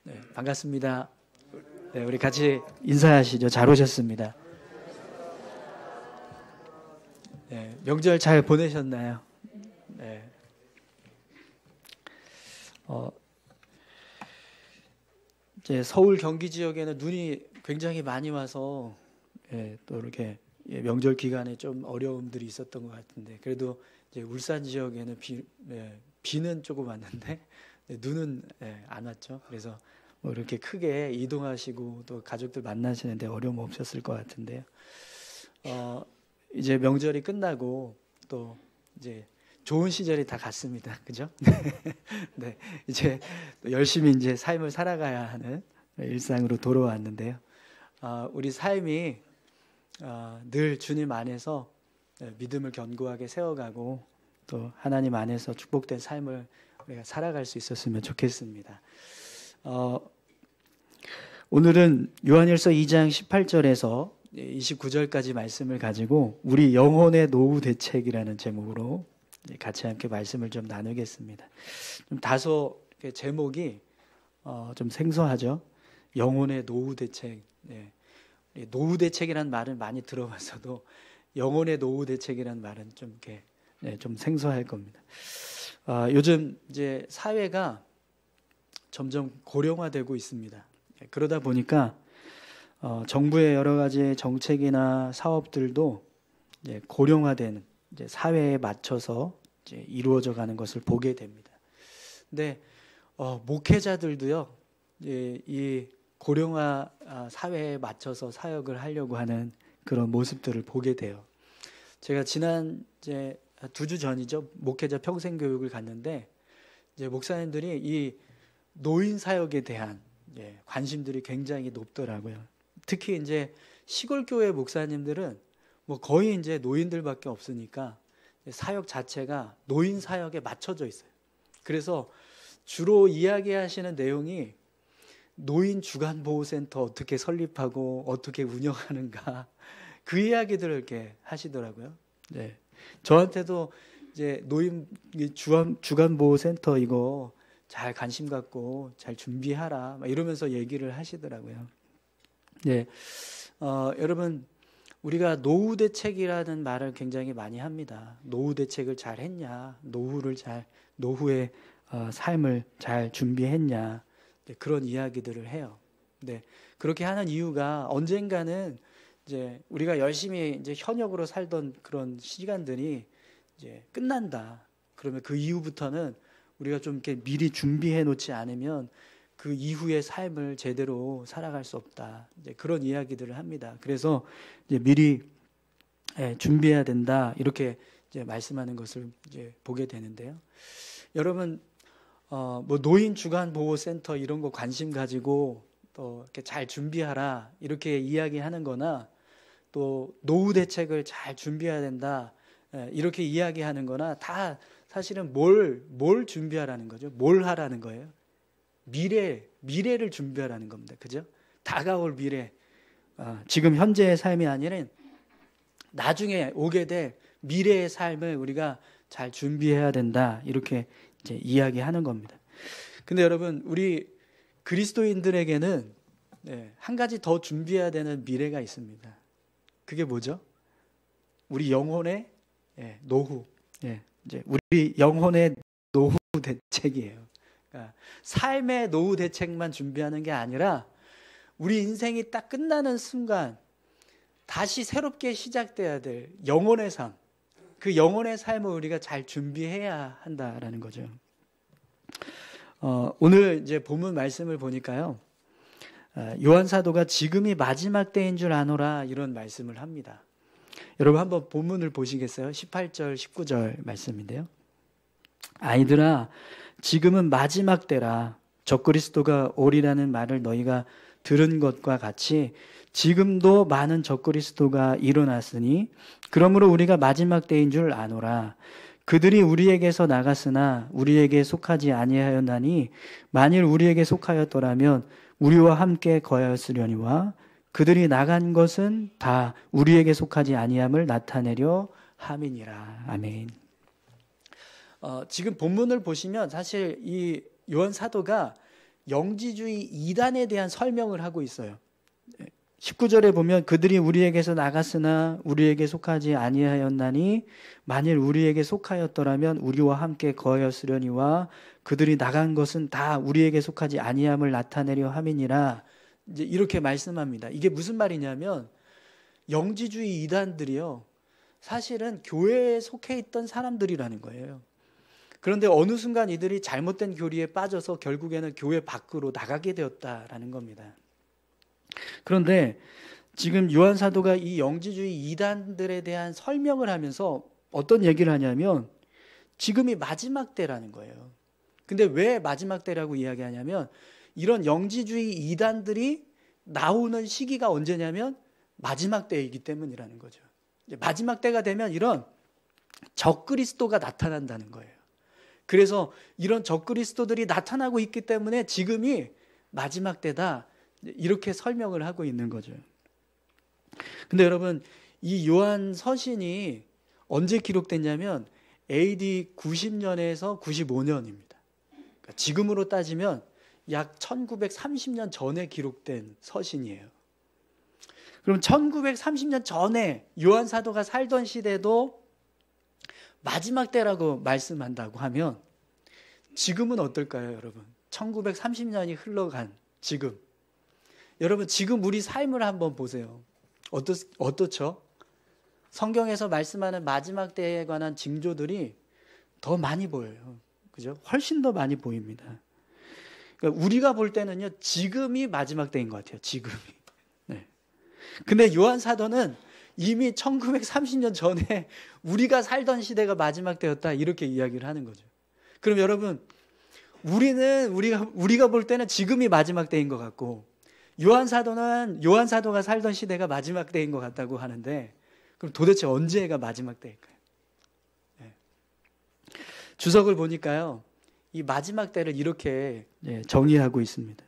네, 반갑습니다. 네, 우리 같이 인사하시죠. 잘 오셨습니다. 네, 명절 잘 보내셨나요? 네. 이제 서울 경기 지역에는 눈이 굉장히 많이 와서 또 이렇게 명절 기간에 좀 어려움들이 있었던 것 같은데, 그래도 이제 울산 지역에는 비는 조금 왔는데 눈은 안 왔죠. 그래서 뭐 이렇게 크게 이동하시고 또 가족들 만나시는데 어려움 없었을 것 같은데요. 이제 명절이 끝나고 또 이제 좋은 시절이 다 갔습니다. 그죠? 네, 이제 열심히 이제 삶을 살아가야 하는 일상으로 돌아왔는데요. 우리 삶이 늘 주님 안에서 믿음을 견고하게 세워가고 또 하나님 안에서 축복된 삶을 우리가 살아갈 수 있었으면 좋겠습니다. 오늘은 요한일서 2장 18절에서 29절까지 말씀을 가지고 우리 영혼의 노후 대책이라는 제목으로 같이 함께 말씀을 좀 나누겠습니다. 좀 다소 제목이 좀 생소하죠. 영혼의 노후 대책. 노후 대책이라는 말은 많이 들어봤어도 영혼의 노후 대책이라는 말은 좀 이렇게 좀 생소할 겁니다. 요즘 이제 사회가 점점 고령화되고 있습니다. 그러다 보니까 정부의 여러 가지 정책이나 사업들도 이제 고령화되는 이제 사회에 맞춰서 이제 이루어져 가는 것을 보게 됩니다. 근데 목회자들도요, 이 고령화 사회에 맞춰서 사역을 하려고 하는 그런 모습들을 보게 돼요. 제가 지난 이제 2주 전이죠, 목회자 평생 교육을 갔는데 이제 목사님들이 이 노인 사역에 대한 관심들이 굉장히 높더라고요. 특히 이제 시골 교회 목사님들은 뭐 거의 이제 노인들밖에 없으니까 사역 자체가 노인 사역에 맞춰져 있어요. 그래서 주로 이야기하시는 내용이 노인 주간보호센터 어떻게 설립하고 어떻게 운영하는가, 그 이야기들을 이렇게 하시더라고요. 네. 저한테도 이제 노인 주간보호센터 이거 잘 관심 갖고 잘 준비하라 막 이러면서 얘기를 하시더라고요. 네, 여러분, 우리가 노후 대책이라는 말을 굉장히 많이 합니다. 노후 대책을 잘 했냐, 노후의 삶을 잘 준비했냐, 그런 이야기들을 해요. 네, 그렇게 하는 이유가 언젠가는 이제 우리가 열심히 이제 현역으로 살던 그런 시간들이 이제 끝난다. 그러면 그 이후부터는 우리가 좀 이렇게 미리 준비해 놓지 않으면 그 이후의 삶을 제대로 살아갈 수 없다. 이제 그런 이야기들을 합니다. 그래서 이제 미리 준비해야 된다. 이렇게 이제 말씀하는 것을 이제 보게 되는데요. 여러분, 뭐 노인 주간 보호 센터 이런 거 관심 가지고 또 이렇게 잘 준비하라 이렇게 이야기하는 거나 또 노후 대책을 잘 준비해야 된다 이렇게 이야기하는 거나 다 사실은 뭘 준비하라는 거죠. 뭘 하라는 거예요. 미래를 준비하라는 겁니다. 그죠? 다가올 미래. 지금 현재의 삶이 아니라 나중에 오게 될 미래의 삶을 우리가 잘 준비해야 된다. 이렇게 이제 이야기하는 겁니다. 근데 여러분, 우리 그리스도인들에게는 한 가지 더 준비해야 되는 미래가 있습니다. 그게 뭐죠? 우리 영혼의 노후. 이제 우리 영혼의 노후 대책이에요. 그러니까 삶의 노후 대책만 준비하는 게 아니라 우리 인생이 딱 끝나는 순간 다시 새롭게 시작돼야 될 영혼의 삶, 그 영혼의 삶을 우리가 잘 준비해야 한다라는 거죠. 오늘 이제 본문 말씀을 보니까요, 요한 사도가 지금이 마지막 때인 줄 아노라 이런 말씀을 합니다. 여러분 한번 본문을 보시겠어요? 18절, 19절 말씀인데요. 아이들아, 지금은 마지막 때라. 적그리스도가 오리라는 말을 너희가 들은 것과 같이 지금도 많은 적그리스도가 일어났으니 그러므로 우리가 마지막 때인 줄 아노라. 그들이 우리에게서 나갔으나 우리에게 속하지 아니하였나니 만일 우리에게 속하였더라면 우리와 함께 거하였으려니와 그들이 나간 것은 다 우리에게 속하지 아니함을 나타내려 함이니라. 아멘. 지금 본문을 보시면 사실 이 요한 사도가 영지주의 이단에 대한 설명을 하고 있어요. 19절에 보면 그들이 우리에게서 나갔으나 우리에게 속하지 아니하였나니 만일 우리에게 속하였더라면 우리와 함께 거하였으려니와 그들이 나간 것은 다 우리에게 속하지 아니함을 나타내려 함이니라. 이제 이렇게 말씀합니다. 이게 무슨 말이냐면 영지주의 이단들이요, 사실은 교회에 속해 있던 사람들이라는 거예요. 그런데 어느 순간 이들이 잘못된 교리에 빠져서 결국에는 교회 밖으로 나가게 되었다라는 겁니다. 그런데 지금 요한 사도가 이 영지주의 이단들에 대한 설명을 하면서 어떤 얘기를 하냐면 지금이 마지막 때라는 거예요. 근데 왜 마지막 때라고 이야기하냐면 이런 영지주의 이단들이 나오는 시기가 언제냐면 마지막 때이기 때문이라는 거죠. 마지막 때가 되면 이런 적그리스도가 나타난다는 거예요. 그래서 이런 적그리스도들이 나타나고 있기 때문에 지금이 마지막 때다, 이렇게 설명을 하고 있는 거죠. 근데 여러분, 이 요한 서신이 언제 기록됐냐면 AD 90년에서 95년입니다. 그러니까 지금으로 따지면 약 1930년 전에 기록된 서신이에요. 그럼 1930년 전에 요한 사도가 살던 시대도 마지막 때라고 말씀한다고 하면 지금은 어떨까요, 여러분? 1930년이 흘러간 지금. 여러분, 지금 우리 삶을 한번 보세요. 어떻죠? 성경에서 말씀하는 마지막 때에 관한 징조들이 더 많이 보여요. 그죠? 훨씬 더 많이 보입니다. 그러니까 우리가 볼 때는요, 지금이 마지막 때인 것 같아요. 지금이. 네. 근데 요한 사도는 이미 1930년 전에 우리가 살던 시대가 마지막 때였다, 이렇게 이야기를 하는 거죠. 그럼 여러분, 우리가 볼 때는 지금이 마지막 때인 것 같고 요한 사도가 살던 시대가 마지막 때인 것 같다고 하는데, 그럼 도대체 언제가 마지막 때일까요? 네. 주석을 보니까요, 이 마지막 때를 이렇게 정의하고 있습니다.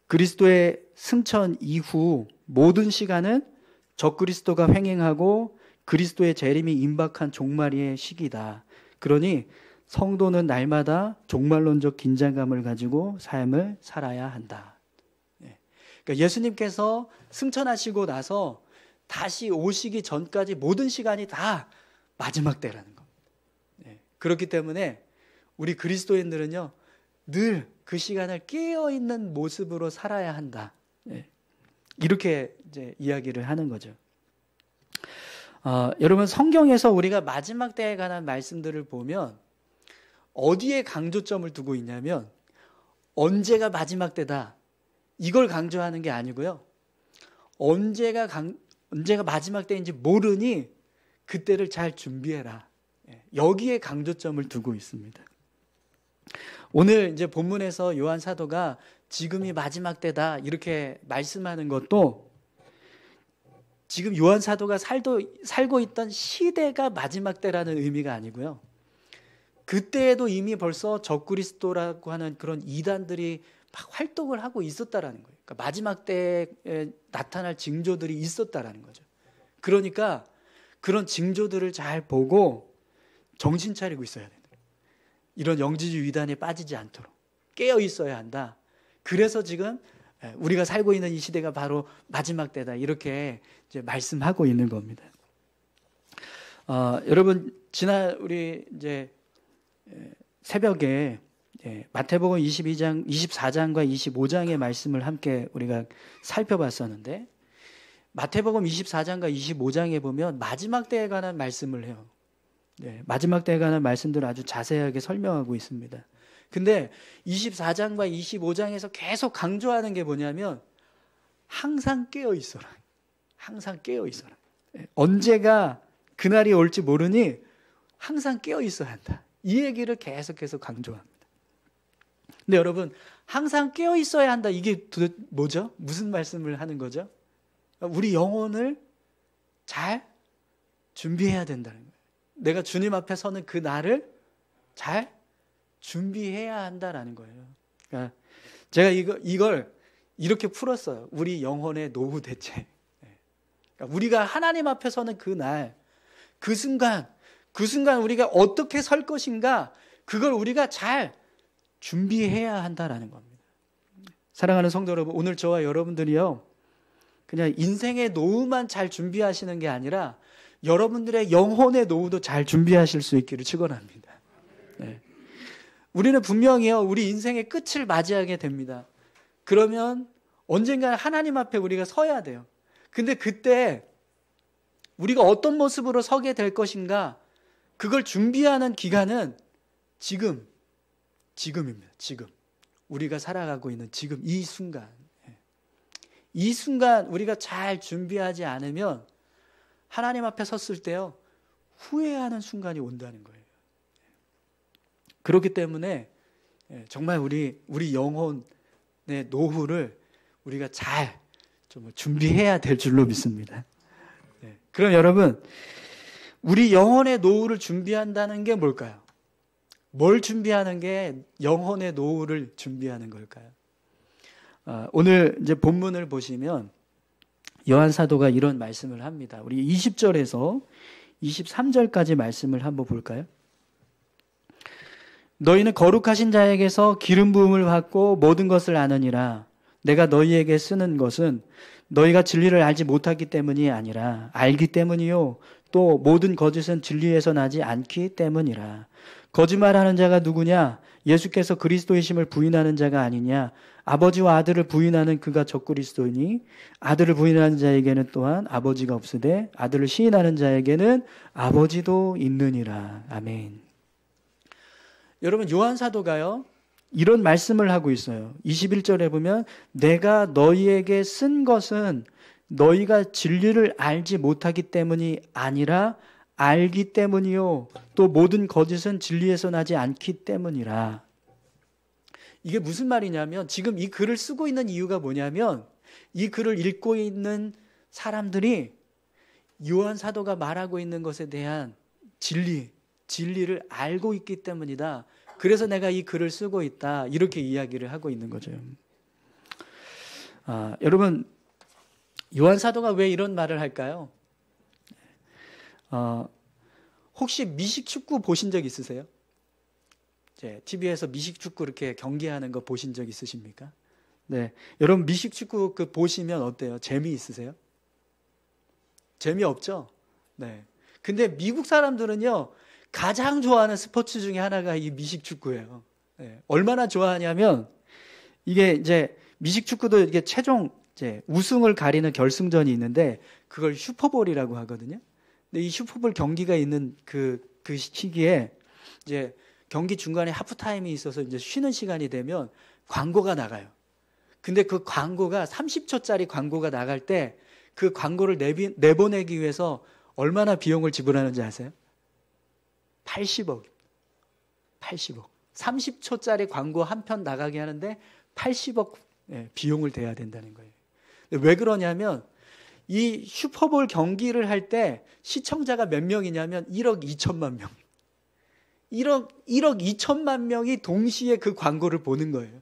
그리스도의 승천 이후 모든 시간은 적그리스도가 횡행하고 그리스도의 재림이 임박한 종말의 시기다. 그러니 성도는 날마다 종말론적 긴장감을 가지고 삶을 살아야 한다. 그러니까 예수님께서 승천하시고 나서 다시 오시기 전까지 모든 시간이 다 마지막 때라는 겁니다. 그렇기 때문에 우리 그리스도인들은요, 늘 그 시간을 깨어있는 모습으로 살아야 한다. 이렇게 이제 이야기를 하는 거죠. 여러분, 성경에서 우리가 마지막 때에 관한 말씀들을 보면 어디에 강조점을 두고 있냐면 언제가 마지막 때다, 이걸 강조하는 게 아니고요, 언제가 마지막 때인지 모르니 그때를 잘 준비해라, 여기에 강조점을 두고 있습니다. 오늘 이제 본문에서 요한 사도가 지금이 마지막 때다 이렇게 말씀하는 것도 지금 요한 사도가 살고 있던 시대가 마지막 때라는 의미가 아니고요, 그때에도 이미 벌써 적그리스도라고 하는 그런 이단들이 막 활동을 하고 있었다라는 거예요. 그러니까 마지막 때에 나타날 징조들이 있었다라는 거죠. 그러니까 그런 징조들을 잘 보고 정신 차리고 있어야 된다. 이런 영지주의 이단에 빠지지 않도록 깨어 있어야 한다. 그래서 지금 우리가 살고 있는 이 시대가 바로 마지막 때다, 이렇게 이제 말씀하고 있는 겁니다. 여러분, 지난 우리 이제 새벽에 마태복음 24장과 25장의 말씀을 함께 우리가 살펴봤었는데, 마태복음 24장과 25장에 보면 마지막 때에 관한 말씀을 해요. 마지막 때에 관한 말씀들을 아주 자세하게 설명하고 있습니다. 근데 24장과 25장에서 계속 강조하는 게 뭐냐면 항상 깨어 있어라. 항상 깨어 있어라. 언제가 그날이 올지 모르니 항상 깨어 있어야 한다. 이 얘기를 계속해서 강조합니다. 근데 여러분, 항상 깨어 있어야 한다, 이게 도대체 뭐죠? 무슨 말씀을 하는 거죠? 우리 영혼을 잘 준비해야 된다는 거예요. 내가 주님 앞에 서는 그 날을 잘 준비해야 한다라는 거예요. 그러니까 제가 이걸 이렇게 풀었어요. 우리 영혼의 노후 대책. 그러니까 우리가 하나님 앞에 서는 그 날, 그 순간 우리가 어떻게 설 것인가, 그걸 우리가 잘 준비해야 한다라는 겁니다. 사랑하는 성도 여러분, 오늘 저와 여러분들이요, 그냥 인생의 노후만 잘 준비하시는 게 아니라 여러분들의 영혼의 노후도 잘 준비하실 수 있기를 축원합니다. 네. 우리는 분명히요, 우리 인생의 끝을 맞이하게 됩니다. 그러면 언젠가 하나님 앞에 우리가 서야 돼요. 근데 그때 우리가 어떤 모습으로 서게 될 것인가, 그걸 준비하는 기간은 지금입니다. 지금. 우리가 살아가고 있는 지금 이 순간. 이 순간 우리가 잘 준비하지 않으면 하나님 앞에 섰을 때요, 후회하는 순간이 온다는 거예요. 그렇기 때문에 정말 우리 영혼의 노후를 우리가 잘 좀 준비해야 될 줄로 믿습니다. 그럼 여러분, 우리 영혼의 노후를 준비한다는 게 뭘까요? 뭘 준비하는 게 영혼의 노후를 준비하는 걸까요? 오늘 이제 본문을 보시면 요한 사도가 이런 말씀을 합니다. 우리 20절에서 23절까지 말씀을 한번 볼까요? 너희는 거룩하신 자에게서 기름 부음을 받고 모든 것을 아느니라. 내가 너희에게 쓰는 것은 너희가 진리를 알지 못하기 때문이 아니라 알기 때문이요, 또 모든 거짓은 진리에서 나지 않기 때문이라. 거짓말하는 자가 누구냐? 예수께서 그리스도이심을 부인하는 자가 아니냐? 아버지와 아들을 부인하는 그가 적그리스도이니 아들을 부인하는 자에게는 또한 아버지가 없으되 아들을 시인하는 자에게는 아버지도 있느니라. 아멘. 여러분, 요한 사도가요, 이런 말씀을 하고 있어요. 21절에 보면 내가 너희에게 쓴 것은 너희가 진리를 알지 못하기 때문이 아니라 알기 때문이요, 또 모든 거짓은 진리에서 나지 않기 때문이라. 이게 무슨 말이냐면, 지금 이 글을 쓰고 있는 이유가 뭐냐면, 이 글을 읽고 있는 사람들이 요한 사도가 말하고 있는 것에 대한 진리를 알고 있기 때문이다. 그래서 내가 이 글을 쓰고 있다. 이렇게 이야기를 하고 있는 거죠. 여러분, 요한 사도가 왜 이런 말을 할까요? 혹시 미식축구 보신 적 있으세요? TV에서 미식축구 이렇게 경기하는 거 보신 적 있으십니까? 네. 여러분, 미식축구 그 보시면 어때요? 재미있으세요? 재미없죠? 네. 근데 미국 사람들은요, 가장 좋아하는 스포츠 중에 하나가 이 미식축구예요. 네. 얼마나 좋아하냐면, 이게 이제 미식축구도 이게 최종 이제 우승을 가리는 결승전이 있는데, 그걸 슈퍼볼이라고 하거든요. 근데 이 슈퍼볼 경기가 있는 그 시기에 이제 경기 중간에 하프타임이 있어서 이제 쉬는 시간이 되면 광고가 나가요. 근데 그 광고가 30초짜리 광고가 나갈 때 그 광고를 내보내기 위해서 얼마나 비용을 지불하는지 아세요? 80억. 30초짜리 광고 한 편 나가게 하는데 80억 비용을 대야 된다는 거예요. 왜 그러냐면 이 슈퍼볼 경기를 할 때 시청자가 몇 명이냐면 1억 2천만 명. 1억 2천만 명이 동시에 그 광고를 보는 거예요.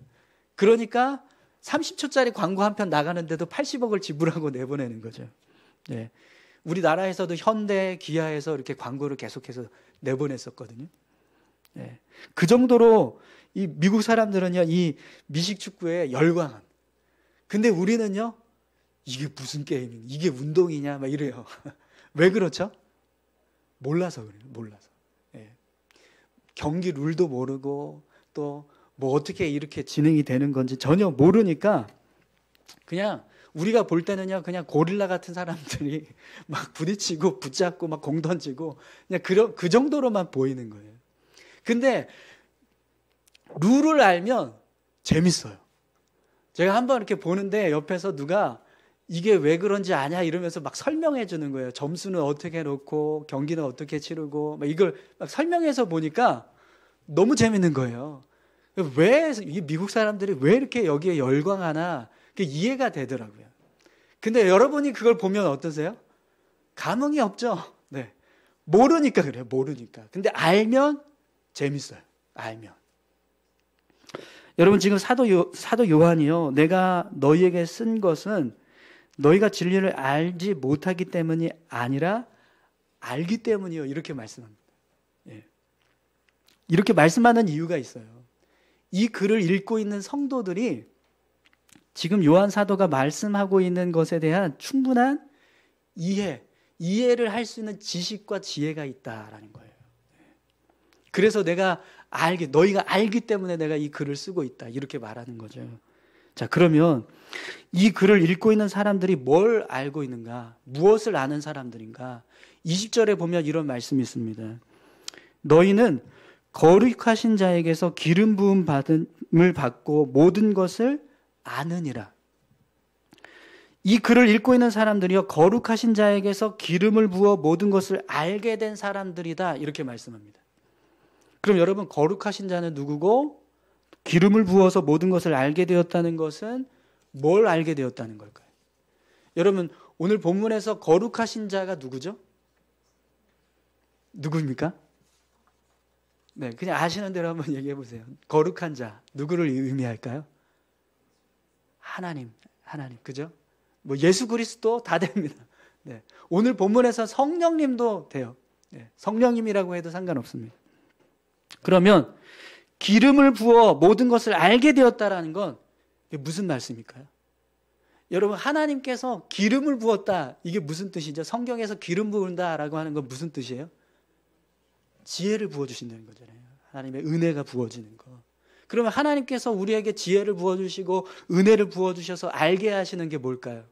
그러니까 30초짜리 광고 한 편 나가는데도 80억을 지불하고 내보내는 거죠. 네. 우리나라에서도 현대, 기아에서 이렇게 광고를 계속해서 내보냈었거든요. 네. 그 정도로 이 미국 사람들은요, 이 미식축구에 열광한. 근데 우리는요, 이게 무슨 게임이냐, 이게 운동이냐, 막 이래요. 왜 그렇죠? 몰라서 그래요. 몰라서. 네. 경기 룰도 모르고 또 뭐 어떻게 이렇게 진행이 되는 건지 전혀 모르니까 그냥 우리가 볼 때는요, 그냥 고릴라 같은 사람들이 막 부딪히고 붙잡고 막 공 던지고 그냥 그 정도로만 보이는 거예요. 근데 룰을 알면 재밌어요. 제가 한번 이렇게 보는데 옆에서 누가 이게 왜 그런지 아냐 이러면서 막 설명해 주는 거예요. 점수는 어떻게 놓고 경기는 어떻게 치르고 막 이걸 막 설명해서 보니까 너무 재밌는 거예요. 왜 이 미국 사람들이 왜 이렇게 여기에 열광하나 그게 이해가 되더라고요. 근데 여러분이 그걸 보면 어떠세요? 감흥이 없죠. 네. 모르니까 그래요. 모르니까. 근데 알면 재밌어요. 알면. 여러분, 지금 사도 요한이요, 내가 너희에게 쓴 것은 너희가 진리를 알지 못하기 때문이 아니라 알기 때문이요, 이렇게 말씀합니다. 예. 이렇게 말씀하는 이유가 있어요. 이 글을 읽고 있는 성도들이 지금 요한 사도가 말씀하고 있는 것에 대한 충분한 이해를 할 수 있는 지식과 지혜가 있다라는 거예요. 그래서 너희가 알기 때문에 내가 이 글을 쓰고 있다. 이렇게 말하는 거죠. 자, 그러면 이 글을 읽고 있는 사람들이 뭘 알고 있는가? 무엇을 아는 사람들인가? 20절에 보면 이런 말씀이 있습니다. 너희는 거룩하신 자에게서 기름 부음 받음을 받고 모든 것을 아느니라. 이 글을 읽고 있는 사람들이요, 거룩하신 자에게서 기름을 부어 모든 것을 알게 된 사람들이다. 이렇게 말씀합니다. 그럼 여러분, 거룩하신 자는 누구고 기름을 부어서 모든 것을 알게 되었다는 것은 뭘 알게 되었다는 걸까요? 여러분, 오늘 본문에서 거룩하신 자가 누구죠? 누구입니까? 네, 그냥 아시는 대로 한번 얘기해 보세요. 거룩한 자, 누구를 의미할까요? 하나님, 그죠? 뭐 예수 그리스도 다 됩니다. 네, 오늘 본문에서 성령님도 돼요. 네, 성령님이라고 해도 상관없습니다. 그러면 기름을 부어 모든 것을 알게 되었다라는 건 무슨 말씀일까요? 여러분, 하나님께서 기름을 부었다. 이게 무슨 뜻이죠? 성경에서 기름 부은다라고 하는 건 무슨 뜻이에요? 지혜를 부어주신다는 거잖아요. 하나님의 은혜가 부어지는 거. 그러면 하나님께서 우리에게 지혜를 부어주시고 은혜를 부어주셔서 알게 하시는 게 뭘까요?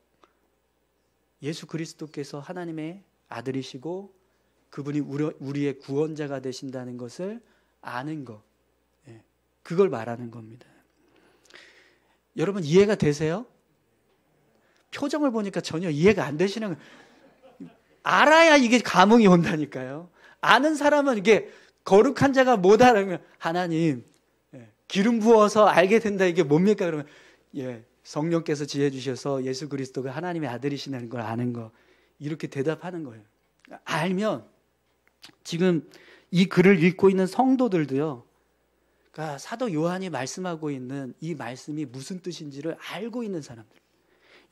예수 그리스도께서 하나님의 아들이시고 그분이 우리의 구원자가 되신다는 것을 아는 것. 그걸 말하는 겁니다. 여러분, 이해가 되세요? 표정을 보니까 전혀 이해가 안 되시는 거예요. 알아야 이게 감흥이 온다니까요. 아는 사람은 이게 거룩한 자가 못 알아면 하나님 기름 부어서 알게 된다. 이게 뭡니까? 그러면 성령께서 지혜 주셔서 예수 그리스도가 하나님의 아들이시라는 걸 아는 거. 이렇게 대답하는 거예요. 알면 지금 이 글을 읽고 있는 성도들도요. 그러니까 사도 요한이 말씀하고 있는 이 말씀이 무슨 뜻인지를 알고 있는 사람들.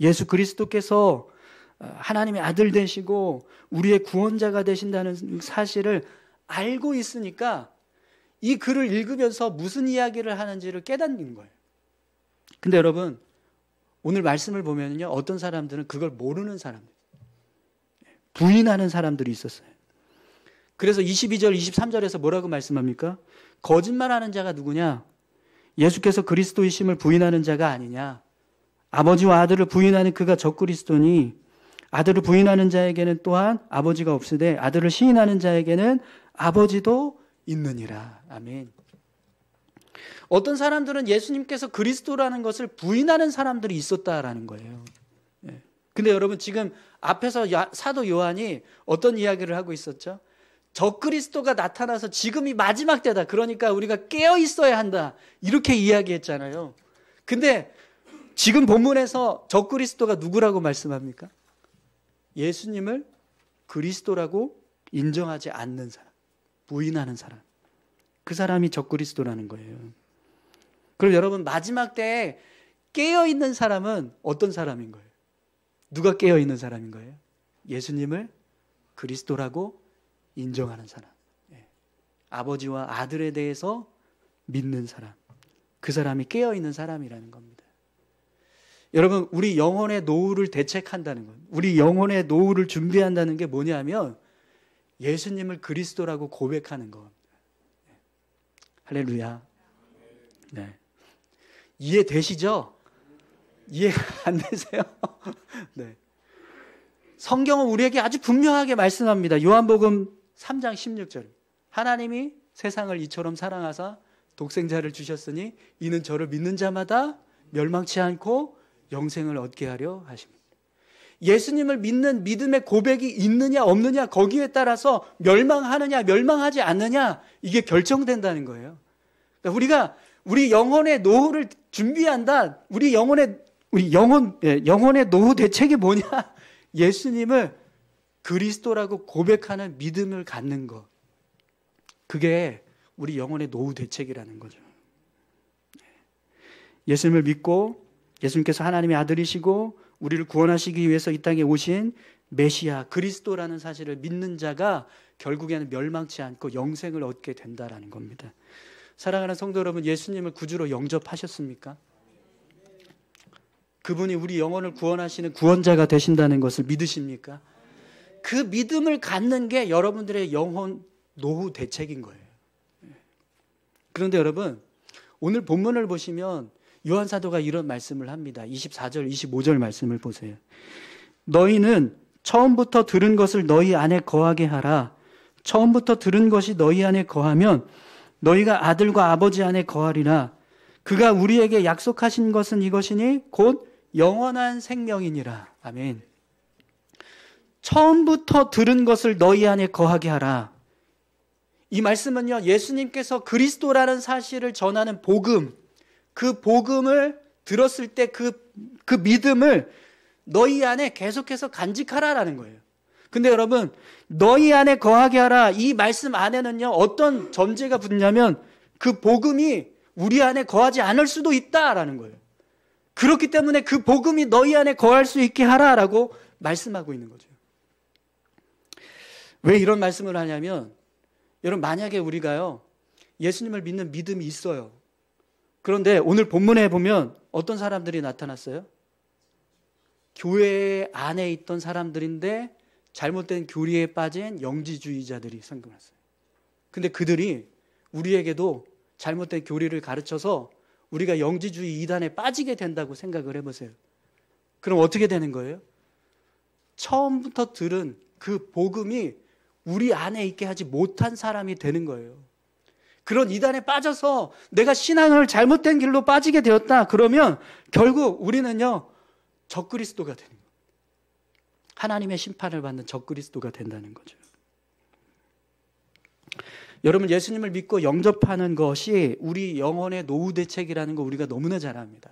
예수 그리스도께서 하나님의 아들 되시고 우리의 구원자가 되신다는 사실을 알고 있으니까 이 글을 읽으면서 무슨 이야기를 하는지를 깨닫는 거예요. 근데 여러분, 오늘 말씀을 보면요, 어떤 사람들은 그걸 모르는 사람들, 부인하는 사람들이 있었어요. 그래서 22절, 23절에서 뭐라고 말씀합니까? 거짓말하는 자가 누구냐? 예수께서 그리스도이심을 부인하는 자가 아니냐? 아버지와 아들을 부인하는 그가 적그리스도니 아들을 부인하는 자에게는 또한 아버지가 없으되 아들을 시인하는 자에게는 아버지도 있느니라. 아멘. 어떤 사람들은 예수님께서 그리스도라는 것을 부인하는 사람들이 있었다라는 거예요. 근데 여러분, 지금 앞에서 사도 요한이 어떤 이야기를 하고 있었죠? 적그리스도가 나타나서 지금이 마지막 때다. 그러니까 우리가 깨어 있어야 한다. 이렇게 이야기했잖아요. 근데 지금 본문에서 적그리스도가 누구라고 말씀합니까? 예수님을 그리스도라고 인정하지 않는 사람, 부인하는 사람. 그 사람이 적그리스도라는 거예요. 그럼 여러분, 마지막 때에 깨어있는 사람은 어떤 사람인 거예요? 누가 깨어있는 사람인 거예요? 예수님을 그리스도라고 인정하는 사람. 아버지와 아들에 대해서 믿는 사람. 그 사람이 깨어있는 사람이라는 겁니다. 여러분, 우리 영혼의 노후를 대책한다는 것, 우리 영혼의 노후를 준비한다는 게 뭐냐면 예수님을 그리스도라고 고백하는 겁니다. 할렐루야. 네. 이해되시죠? 이해가 안 되세요? 네. 성경은 우리에게 아주 분명하게 말씀합니다. 요한복음 3장 16절. 하나님이 세상을 이처럼 사랑하사 독생자를 주셨으니 이는 저를 믿는 자마다 멸망치 않고 영생을 얻게 하려 하십니다. 예수님을 믿는 믿음의 고백이 있느냐 없느냐, 거기에 따라서 멸망하느냐 멸망하지 않느냐, 이게 결정된다는 거예요. 그러니까 우리 영혼의 노후를 준비한다. 우리 영혼의 노후 대책이 뭐냐? 예수님을 그리스도라고 고백하는 믿음을 갖는 것. 그게 우리 영혼의 노후 대책이라는 거죠. 예수님을 믿고 예수님께서 하나님의 아들이시고 우리를 구원하시기 위해서 이 땅에 오신 메시아 그리스도라는 사실을 믿는 자가 결국에는 멸망치 않고 영생을 얻게 된다라는 겁니다. 사랑하는 성도 여러분, 예수님을 구주로 영접하셨습니까? 그분이 우리 영혼을 구원하시는 구원자가 되신다는 것을 믿으십니까? 그 믿음을 갖는 게 여러분들의 영혼 노후 대책인 거예요. 그런데 여러분, 오늘 본문을 보시면 요한 사도가 이런 말씀을 합니다. 24절, 25절 말씀을 보세요. 너희는 처음부터 들은 것을 너희 안에 거하게 하라. 처음부터 들은 것이 너희 안에 거하면 너희가 아들과 아버지 안에 거하리라. 그가 우리에게 약속하신 것은 이것이니 곧 영원한 생명이니라. 아멘. 처음부터 들은 것을 너희 안에 거하게 하라. 이 말씀은요, 예수님께서 그리스도라는 사실을 전하는 복음, 그 복음을 들었을 때 그 믿음을 너희 안에 계속해서 간직하라라는 거예요. 근데 여러분, 너희 안에 거하게 하라, 이 말씀 안에는요, 어떤 전제가 붙냐면 그 복음이 우리 안에 거하지 않을 수도 있다라는 거예요. 그렇기 때문에 그 복음이 너희 안에 거할 수 있게 하라라고 말씀하고 있는 거죠. 왜 이런 말씀을 하냐면, 여러분, 만약에 우리가요, 예수님을 믿는 믿음이 있어요. 그런데 오늘 본문에 보면 어떤 사람들이 나타났어요? 교회 안에 있던 사람들인데 잘못된 교리에 빠진 영지주의자들이 생겨났어요. 근데 그들이 우리에게도 잘못된 교리를 가르쳐서 우리가 영지주의 이단에 빠지게 된다고 생각을 해보세요. 그럼 어떻게 되는 거예요? 처음부터 들은 그 복음이 우리 안에 있게 하지 못한 사람이 되는 거예요. 그런 이단에 빠져서 내가 신앙을 잘못된 길로 빠지게 되었다. 그러면 결국 우리는요, 적그리스도가 되는 거예요. 하나님의 심판을 받는 적그리스도가 된다는 거죠. 여러분, 예수님을 믿고 영접하는 것이 우리 영혼의 노후 대책이라는 거 우리가 너무나 잘 압니다.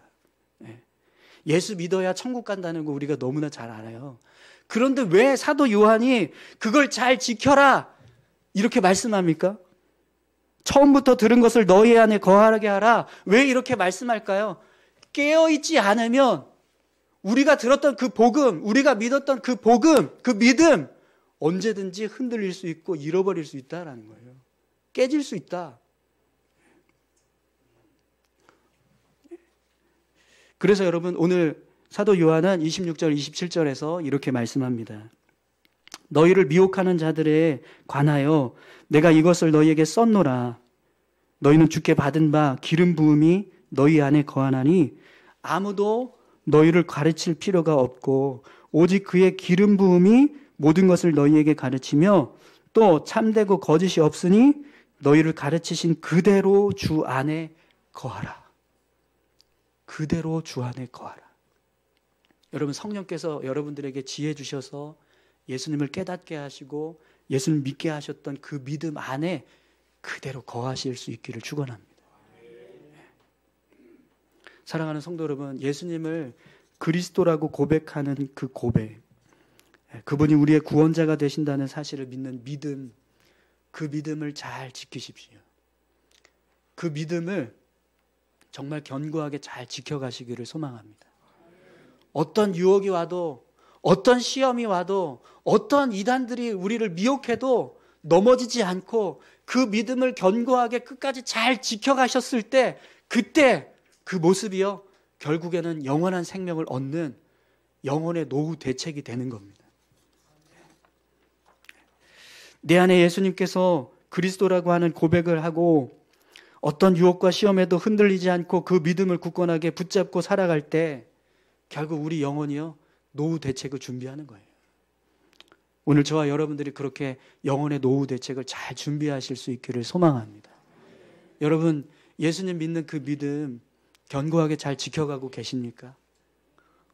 예수 믿어야 천국 간다는 거 우리가 너무나 잘 알아요. 그런데 왜 사도 요한이 그걸 잘 지켜라 이렇게 말씀합니까? 처음부터 들은 것을 너희 안에 거하게 하라. 왜 이렇게 말씀할까요? 깨어있지 않으면 우리가 들었던 그 복음, 우리가 믿었던 그 복음, 그 믿음 언제든지 흔들릴 수 있고 잃어버릴 수 있다라는 거예요. 깨질 수 있다. 그래서 여러분, 오늘 사도 요한은 26절, 27절에서 이렇게 말씀합니다. 너희를 미혹하는 자들에 관하여 내가 이것을 너희에게 썼노라. 너희는 주께 받은 바 기름 부음이 너희 안에 거하나니 아무도 너희를 가르칠 필요가 없고 오직 그의 기름 부음이 모든 것을 너희에게 가르치며 또 참되고 거짓이 없으니 너희를 가르치신 그대로 주 안에 거하라. 그대로 주 안에 거하라. 여러분, 성령께서 여러분들에게 지혜 주셔서 예수님을 깨닫게 하시고 예수를 믿게 하셨던 그 믿음 안에 그대로 거하실 수 있기를 축원합니다. 사랑하는 성도 여러분, 예수님을 그리스도라고 고백하는 그 고백, 그분이 우리의 구원자가 되신다는 사실을 믿는 믿음, 그 믿음을 잘 지키십시오. 그 믿음을 정말 견고하게 잘 지켜가시기를 소망합니다. 어떤 유혹이 와도, 어떤 시험이 와도, 어떤 이단들이 우리를 미혹해도 넘어지지 않고 그 믿음을 견고하게 끝까지 잘 지켜가셨을 때, 그때 그 모습이요, 결국에는 영원한 생명을 얻는 영혼의 노후 대책이 되는 겁니다. 내 안에 예수님께서 그리스도라고 하는 고백을 하고 어떤 유혹과 시험에도 흔들리지 않고 그 믿음을 굳건하게 붙잡고 살아갈 때 결국 우리 영혼이요, 노후 대책을 준비하는 거예요. 오늘 저와 여러분들이 그렇게 영혼의 노후 대책을 잘 준비하실 수 있기를 소망합니다. 여러분, 예수님 믿는 그 믿음 견고하게 잘 지켜가고 계십니까?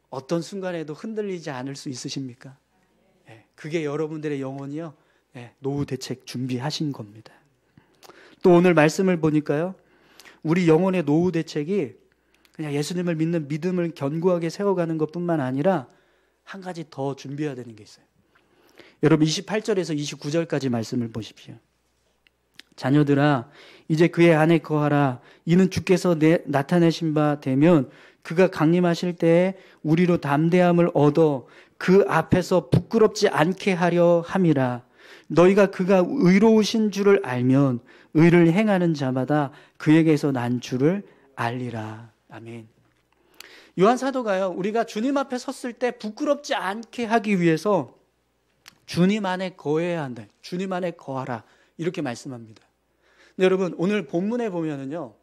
어떤 순간에도 흔들리지 않을 수 있으십니까? 그게 여러분들의 영혼이요, 노후 대책 준비하신 겁니다. 또 오늘 말씀을 보니까요, 우리 영혼의 노후 대책이 그냥 예수님을 믿는 믿음을 견고하게 세워가는 것뿐만 아니라 한 가지 더 준비해야 되는 게 있어요. 여러분, 28절에서 29절까지 말씀을 보십시오. 자녀들아, 이제 그의 안에 거하라. 이는 주께서 나타내신 바 되면 그가 강림하실 때에 우리로 담대함을 얻어 그 앞에서 부끄럽지 않게 하려 함이라. 너희가 그가 의로우신 줄을 알면 의를 행하는 자마다 그에게서 난 줄을 알리라. 아멘. 요한 사도가요, 우리가 주님 앞에 섰을 때 부끄럽지 않게 하기 위해서 주님 안에 거해야 한다. 주님 안에 거하라. 이렇게 말씀합니다. 근데 여러분, 오늘 본문에 보면은요,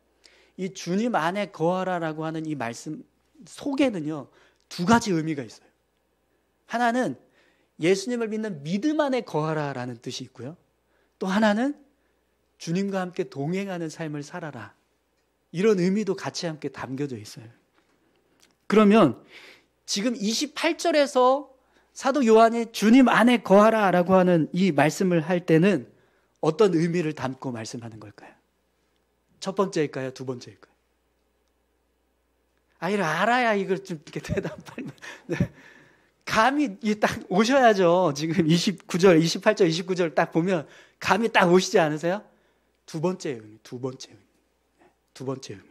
이 주님 안에 거하라라고 하는 이 말씀 속에는요, 두 가지 의미가 있어요. 하나는 예수님을 믿는 믿음 안에 거하라라는 뜻이 있고요. 또 하나는 주님과 함께 동행하는 삶을 살아라. 이런 의미도 같이 함께 담겨져 있어요. 그러면 지금 28절에서 사도 요한이 주님 안에 거하라라고 하는 이 말씀을 할 때는 어떤 의미를 담고 말씀하는 걸까요? 첫 번째일까요? 두 번째일까요? 이걸 알아야 이걸 좀 이렇게 대답할. 네. 감이 딱 오셔야죠. 지금 29절, 28절, 29절 딱 보면 감이 딱 오시지 않으세요? 두 번째 의미. 두 번째 의미.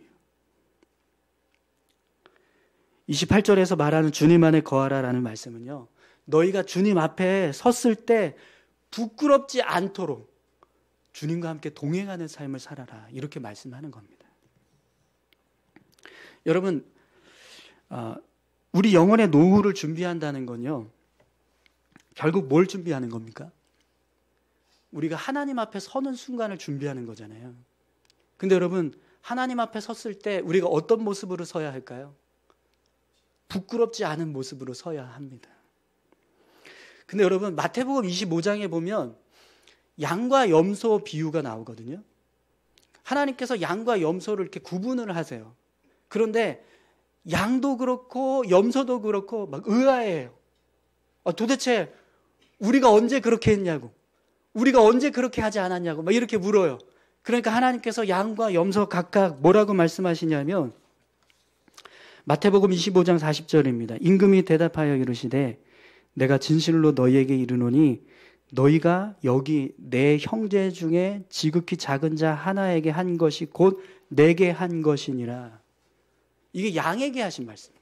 28절에서 말하는 주님 안에 거하라라는 말씀은요, 너희가 주님 앞에 섰을 때 부끄럽지 않도록 주님과 함께 동행하는 삶을 살아라. 이렇게 말씀하는 겁니다. 여러분, 우리 영혼의 노후를 준비한다는 건요, 결국 뭘 준비하는 겁니까? 우리가 하나님 앞에 서는 순간을 준비하는 거잖아요. 근데 여러분, 하나님 앞에 섰을 때 우리가 어떤 모습으로 서야 할까요? 부끄럽지 않은 모습으로 서야 합니다. 근데 여러분, 마태복음 25장에 보면 양과 염소 비유가 나오거든요. 하나님께서 양과 염소를 이렇게 구분을 하세요. 그런데 양도 그렇고 염소도 그렇고 막 의아해요. 도대체 우리가 언제 그렇게 했냐고, 우리가 언제 그렇게 하지 않았냐고 막 이렇게 물어요. 그러니까 하나님께서 양과 염소 각각 뭐라고 말씀하시냐면, 마태복음 25장 40절입니다. 임금이 대답하여 이르시되 내가 진실로 너희에게 이르노니 너희가 여기 내 형제 중에 지극히 작은 자 하나에게 한 것이 곧 내게 한 것이니라. 이게 양에게 하신 말씀이에요.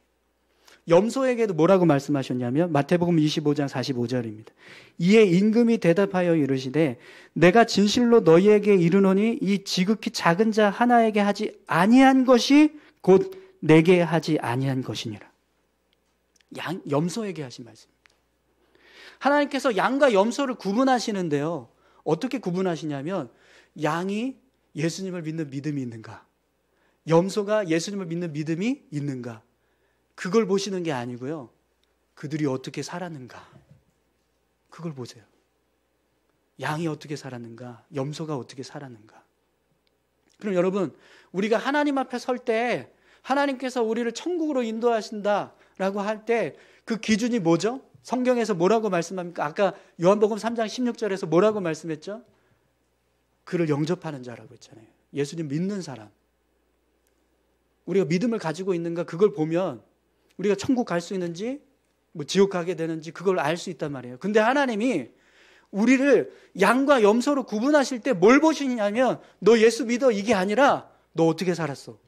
염소에게도 뭐라고 말씀하셨냐면 마태복음 25장 45절입니다. 이에 임금이 대답하여 이르시되 내가 진실로 너희에게 이르노니 이 지극히 작은 자 하나에게 하지 아니한 것이 곧 내게 하지 아니한 것이니라. 염소에게 하신 말씀입니다. 하나님께서 양과 염소를 구분하시는데요, 어떻게 구분하시냐면 양이 예수님을 믿는 믿음이 있는가, 염소가 예수님을 믿는 믿음이 있는가, 그걸 보시는 게 아니고요, 그들이 어떻게 살았는가, 그걸 보세요. 양이 어떻게 살았는가, 염소가 어떻게 살았는가. 그럼 여러분, 우리가 하나님 앞에 설 때 하나님께서 우리를 천국으로 인도하신다라고 할 때 그 기준이 뭐죠? 성경에서 뭐라고 말씀합니까? 아까 요한복음 3장 16절에서 뭐라고 말씀했죠? 그를 영접하는 자라고 했잖아요. 예수님 믿는 사람. 우리가 믿음을 가지고 있는가, 그걸 보면 우리가 천국 갈 수 있는지 지옥 가게 되는지 그걸 알 수 있단 말이에요. 근데 하나님이 우리를 양과 염소로 구분하실 때 뭘 보시냐면 너 예수 믿어 이게 아니라 너 어떻게 살았어?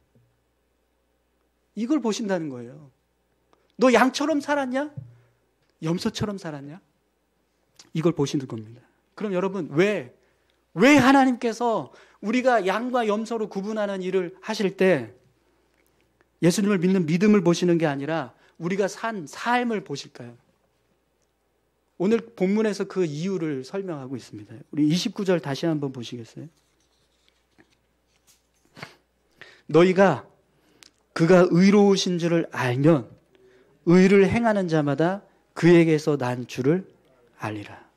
이걸 보신다는 거예요. 너 양처럼 살았냐? 염소처럼 살았냐? 이걸 보시는 겁니다. 그럼 여러분, 왜 하나님께서 우리가 양과 염소로 구분하는 일을 하실 때 예수님을 믿는 믿음을 보시는 게 아니라 우리가 산 삶을 보실까요? 오늘 본문에서 그 이유를 설명하고 있습니다. 우리 29절 다시 한번 보시겠어요? 너희가 그가 의로우신 줄을 알면 의를 행하는 자마다 그에게서 난 줄을 알리라.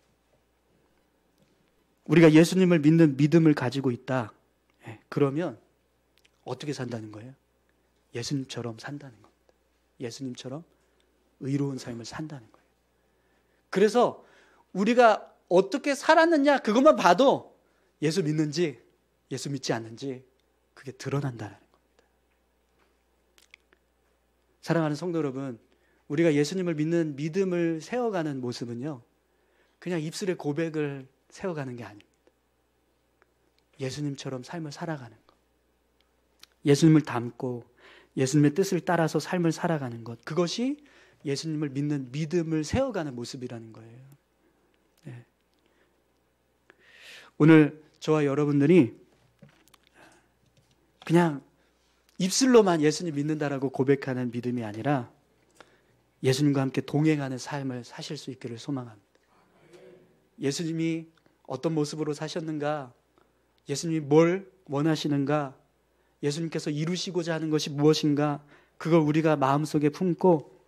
우리가 예수님을 믿는 믿음을 가지고 있다. 그러면 어떻게 산다는 거예요? 예수님처럼 산다는 겁니다. 예수님처럼 의로운 삶을 산다는 거예요. 그래서 우리가 어떻게 살았느냐 그것만 봐도 예수 믿는지 예수 믿지 않는지 그게 드러난다는 겁니다. 사랑하는 성도 여러분, 우리가 예수님을 믿는 믿음을 세워가는 모습은요, 그냥 입술의 고백을 세워가는 게 아닙니다. 예수님처럼 삶을 살아가는 것, 예수님을 닮고 예수님의 뜻을 따라서 삶을 살아가는 것, 그것이 예수님을 믿는 믿음을 세워가는 모습이라는 거예요. 네. 오늘 저와 여러분들이 그냥 입술로만 예수님 믿는다라고 고백하는 믿음이 아니라 예수님과 함께 동행하는 삶을 사실 수 있기를 소망합니다. 예수님이 어떤 모습으로 사셨는가, 예수님이 뭘 원하시는가, 예수님께서 이루시고자 하는 것이 무엇인가, 그걸 우리가 마음속에 품고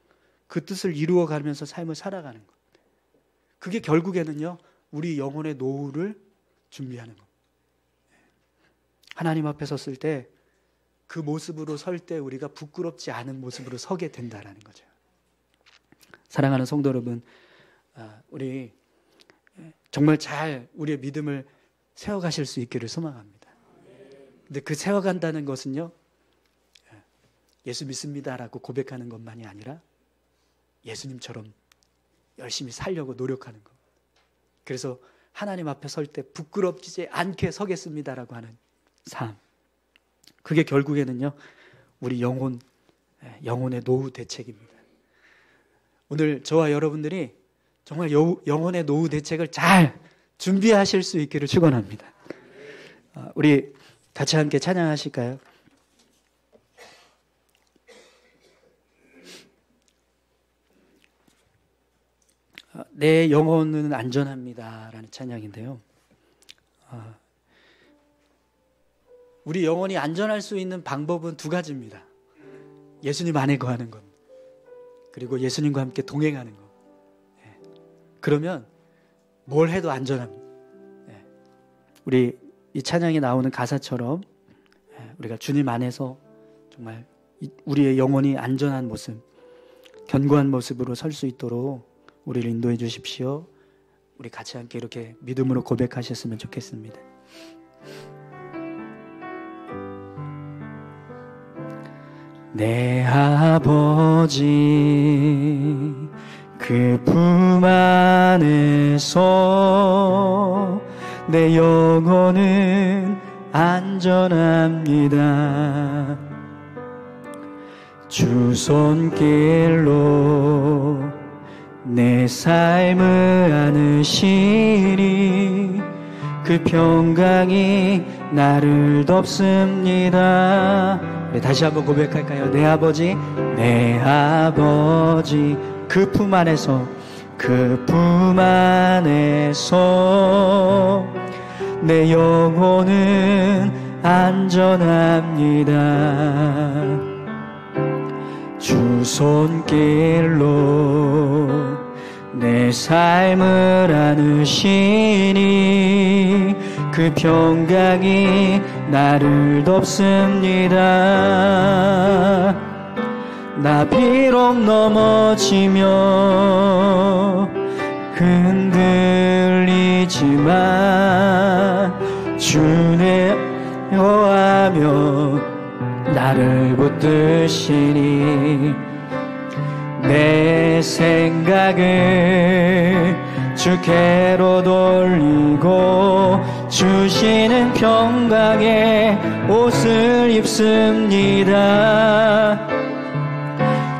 그 뜻을 이루어가면서 삶을 살아가는 것. 그게 결국에는요, 우리 영혼의 노후를 준비하는 것. 하나님 앞에 섰을 때 그 모습으로 설 때 우리가 부끄럽지 않은 모습으로 서게 된다는 거죠. 사랑하는 성도 여러분, 우리 정말 잘 우리의 믿음을 세워가실 수 있기를 소망합니다. 근데 그 세워간다는 것은요, 예수 믿습니다라고 고백하는 것만이 아니라 예수님처럼 열심히 살려고 노력하는 것. 그래서 하나님 앞에 설 때 부끄럽지 않게 서겠습니다라고 하는 삶. 그게 결국에는요, 우리 영혼의 노후 대책입니다. 오늘 저와 여러분들이 정말 영혼의 노후 대책을 잘 준비하실 수 있기를 축원합니다. 우리 같이 함께 찬양하실까요? 내 영혼은 안전합니다라는 찬양인데요. 우리 영혼이 안전할 수 있는 방법은 두 가지입니다. 예수님 안에 거하는 것, 그리고 예수님과 함께 동행하는 것. 그러면 뭘 해도 안전합니다. 우리 이 찬양에 나오는 가사처럼 우리가 주님 안에서 정말 우리의 영혼이 안전한 모습, 견고한 모습으로 설 수 있도록 우리를 인도해 주십시오. 우리 같이 함께 이렇게 믿음으로 고백하셨으면 좋겠습니다. 내 아버지 그 품 안에서 내 영혼은 안전합니다. 주 손길로 내 삶을 안으시니 그 평강이 나를 덮습니다. 네, 다시 한번 고백할까요? 내 아버지 그 품 안에서 내 영혼은 안전합니다. 주 손길로 내 삶을 안으시니 그 평강이 나를 덮습니다. 나 비록 넘어지며 흔들리지만 주내 여하며 나를 붙드시니 내 생각을 주께로 돌리고 주시는 평강의 옷을 입습니다.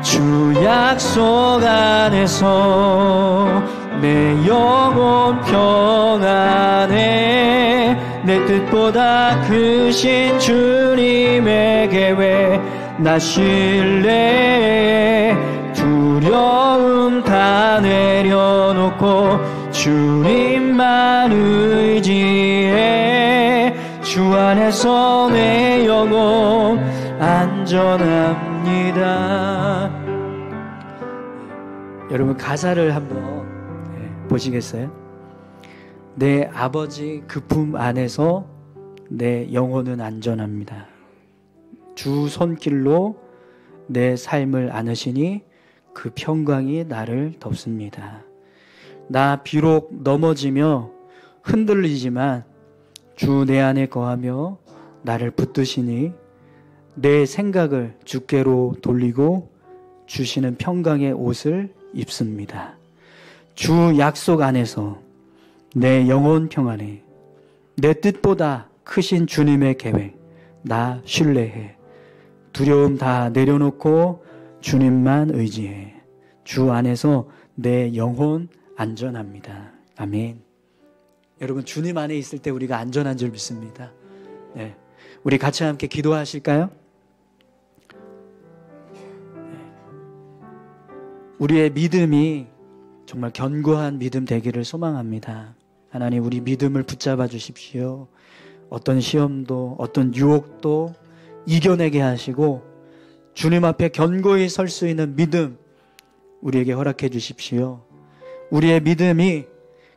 주 약속 안에서 내 영혼 평안해 내 뜻보다 크신 주님의 계획 나 신뢰해 두려움 다 내려놓고 주님만 의지해 주 안에서 내 영혼 안전합니다. 여러분 가사를 한번 보시겠어요? 내 아버지 그 품 안에서 내 영혼은 안전합니다. 주 손길로 내 삶을 안으시니 그 평강이 나를 덮습니다. 나 비록 넘어지며 흔들리지만 주 내 안에 거하며 나를 붙드시니 내 생각을 주께로 돌리고 주시는 평강의 옷을 입습니다. 주 약속 안에서 내 영혼 평안에 내 뜻보다 크신 주님의 계획 나 신뢰해 두려움 다 내려놓고 주님만 의지해 주 안에서 내 영혼 안전합니다. 아멘. 여러분 주님 안에 있을 때 우리가 안전한 줄 믿습니다. 네, 우리 같이 함께 기도하실까요? 우리의 믿음이 정말 견고한 믿음 되기를 소망합니다. 하나님, 우리 믿음을 붙잡아 주십시오. 어떤 시험도 어떤 유혹도 이겨내게 하시고 주님 앞에 견고히 설 수 있는 믿음 우리에게 허락해 주십시오. 우리의 믿음이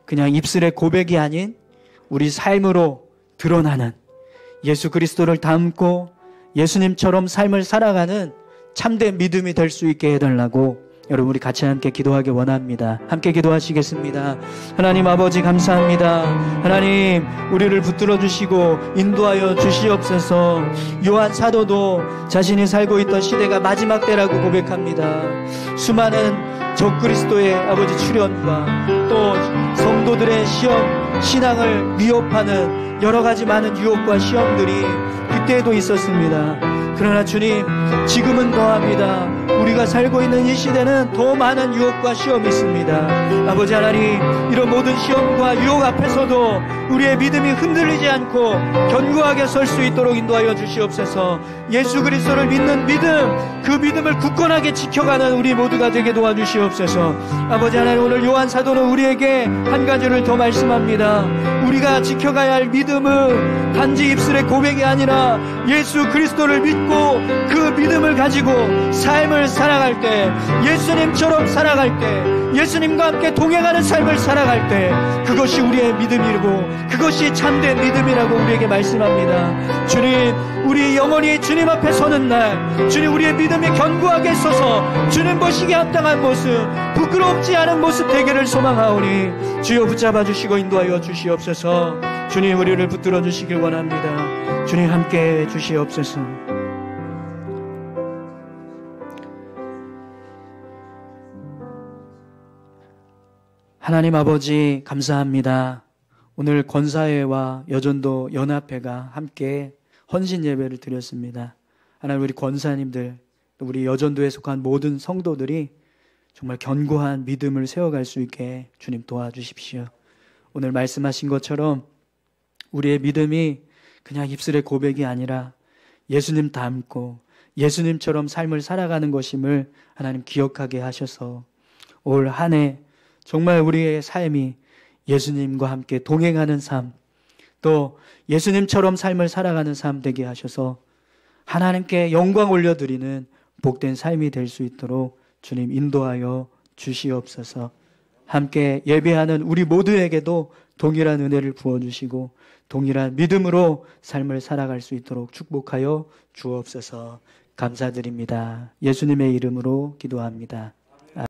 그냥 입술의 고백이 아닌 우리 삶으로 드러나는, 예수 그리스도를 닮고 예수님처럼 삶을 살아가는 참된 믿음이 될 수 있게 해달라고 여러분 우리 같이 함께 기도하기 원합니다. 함께 기도하시겠습니다. 하나님 아버지 감사합니다. 하나님, 우리를 붙들어 주시고 인도하여 주시옵소서. 요한 사도도 자신이 살고 있던 시대가 마지막 때라고 고백합니다. 수많은 적그리스도의 아버지 출현과 또 성도들의 시험, 신앙을 위협하는 여러 가지 많은 유혹과 시험들이 그때에도 있었습니다. 그러나 주님, 지금은 더합니다. 우리가 살고 있는 이 시대는 더 많은 유혹과 시험이 있습니다. 아버지 하나님, 이런 모든 시험과 유혹 앞에서도 우리의 믿음이 흔들리지 않고 견고하게 설 수 있도록 인도하여 주시옵소서. 예수 그리스도를 믿는 믿음, 그 믿음을 굳건하게 지켜가는 우리 모두가 되게 도와주시옵소서. 아버지 하나님, 오늘 요한 사도는 우리에게 한 가지를 더 말씀합니다. 우리가 지켜가야 할 믿음은 단지 입술의 고백이 아니라 예수 그리스도를 믿고 그 믿음을 가지고 삶을 살아갈 때, 예수님처럼 살아갈 때, 예수님과 함께 동행하는 삶을 살아갈 때 그것이 우리의 믿음이고 그것이 참된 믿음이라고 우리에게 말씀합니다. 주님, 우리 영원히 주님 앞에 서는 날, 주님, 우리의 믿음이 견고하게 서서 주님 보시기에 합당한 모습, 부끄럽지 않은 모습 되기를 소망하오니 주여 붙잡아 주시고 인도하여 주시옵소서. 주님, 우리를 붙들어 주시길 원합니다. 주님, 함께 해 주시옵소서. 하나님 아버지 감사합니다. 오늘 권사회와 여전도 연합회가 함께 헌신 예배를 드렸습니다. 하나님, 우리 권사님들, 또 우리 여전도에 속한 모든 성도들이 정말 견고한 믿음을 세워갈 수 있게 주님 도와주십시오. 오늘 말씀하신 것처럼 우리의 믿음이 그냥 입술의 고백이 아니라 예수님 닮고 예수님처럼 삶을 살아가는 것임을 하나님 기억하게 하셔서 올 한 해 정말 우리의 삶이 예수님과 함께 동행하는 삶, 또 예수님처럼 삶을 살아가는 삶 되게 하셔서 하나님께 영광 올려드리는 복된 삶이 될 수 있도록 주님 인도하여 주시옵소서. 함께 예배하는 우리 모두에게도 동일한 은혜를 부어주시고 동일한 믿음으로 삶을 살아갈 수 있도록 축복하여 주옵소서. 감사드립니다. 예수님의 이름으로 기도합니다.